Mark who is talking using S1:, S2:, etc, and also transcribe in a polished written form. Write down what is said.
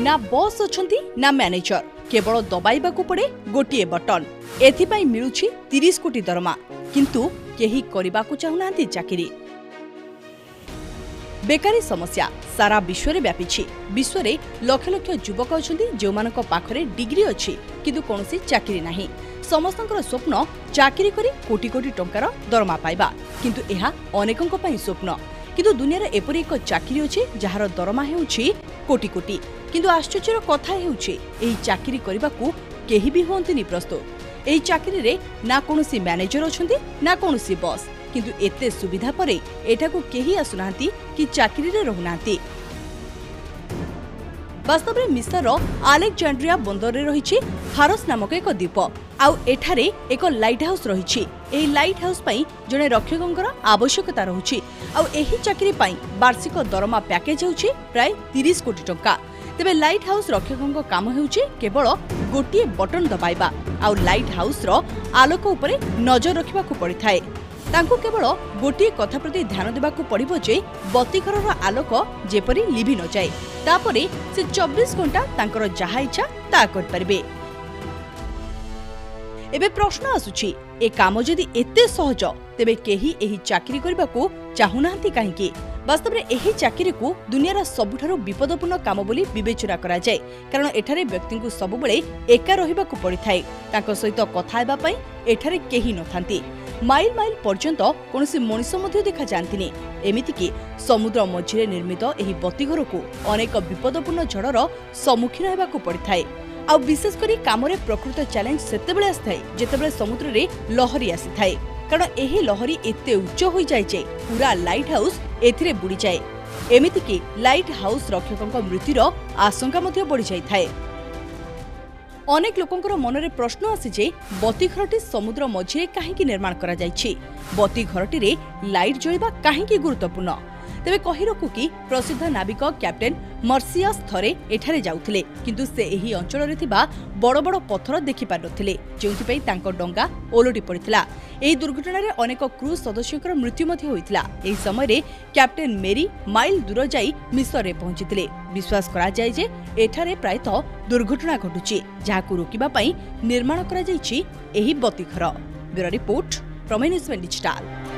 S1: ना बॉस अछंती ना मैनेजर केवल दबाइबाकू पड़े गोटे बटन एथिपाई मिलुछि 30 कोटी दरमा किंतु केही करिबाकू चाहुनांती चाकरी। बेकारी समस्या सारा विश्व में व्यापी। विश्व में लक्ष लक्ष युवक अछंती जो मानक पाखरे डिग्री अछि किंतु कोनोसी चाकरी नाही। समस्तंकर स्वप्न चाकरी करी कोटी कोटी टंकार दरमा पाइबा किंतु एहा अनेकंक पई स्वप्न। किंतु दुनिया एपरि एक चाकरी अछि जहार दरमा हेउछि कोटी कोटी किंतु आश्चर्यर कथा हेउछि एही चाकरी करिबाकू केही भी होंतिनी प्रस्तुत। एही चाकरी रे ना कोनोसी मैनेजर अछंती ना कोनोसी बॉस किंतु एते सुविधा परे एठाकू केही आसुनांती कि चाकरी रे रहुनांती। वास्तव में मिस्र आलेक्जेंड्रिया बंदर रे रहिछि फारस नामक एक द्वीप आउ एठारे एक लाइट हाउस रहिछि। एही लाइट हाउस पई जने रक्षकंकर आवश्यकता रहुछि आउ एही चाकरी पई वार्षिक दरमा पैकेज हेउछि प्राय 30 कोटी टंका। तेबे लाइट हाउस रक्षकंक काम हेउछि केवल गोटिए बटन दबाइबा आउ लाइट हाउस रो आलोक उपरे नजर रखिबाकू पड़िथाय। तांको केवल गोटिए कथा प्रति ध्यान देबाकू पड़िबो जे बत्तीघरर आलोक जेपरि लिभि न जाय तापरे से 24 घंटा तांकर जहा इच्छा ता कर परिबे। एबे प्रश्न आसुछि ए काम जदि एते सहज तेबे केही एही चाकरी करबाकू चाहुनांती काहेकि। वास्तव में एही चाकरी को दुनियार सबुठारु विपदपूर्ण काम बोली विवेचना करा जाय कारण एठारे व्यक्ति को सबुबेले एका रहिबाकू पड़िथाय। तांको सहित कथा हेबा पई एठारे केही नथांती। माइल माइल पर्यंत कोनोसी मनुष्य मध्य देखा जांतिनी। एमिति कि समुद्र मझिरे निर्मित एही बत्तीघर को अनेक विपदपूर्ण झड़र सम्मुखीन हेबाकू पड़िथाय। आ विशेष करी कामरे प्रकृत चैलेंज सेतेबेले आस्थाय जेतेबेले समुद्र रे लहरी आसीथाय कारण एही लहरी एते उच्च होई जाय जे पूरा लाइट हाउस एथिरे बुडी जाय। एमिति कि लाइट हाउस रक्षकंक मृत्युर आशंका मध्ये बढ़ी जाय थाए। अनेक लोकंकर मनरे प्रश्न आसी जे बत्तीघरटी समुद्र मझिरे काहेकि निर्माण करा जायछि। बत्तीघरटी रे लाइट जळिबा काहेकि गुरुत्वपूर्ण। तेबे कहि रखु कि प्रसिद्ध नाविक कैप्टेन मर्सियस थरे एठारे जाउथिले किंतु से एही अंचल रे थिबा बड़ बड़ पत्थर देखि पारनथिले जेउथि पई तांको डंगा ओलटी पड़िथिला। एही दुर्घटना रे अनेक क्रू सदस्यकर मृत्यु मध्ये होइथिला। एही समय रे कैप्टेन मेरी माइल दूर जाई मिस्र रे पहुंचिथिले। विश्वास करा जाय जे एठारे प्रायतः दुर्घटना घटुची जाहाकू रोकिबा पई निर्माण करा जायछि एही बत्तीघर। ब्यूरो रिपोर्ट प्रमेय न्यूज डिजिटल।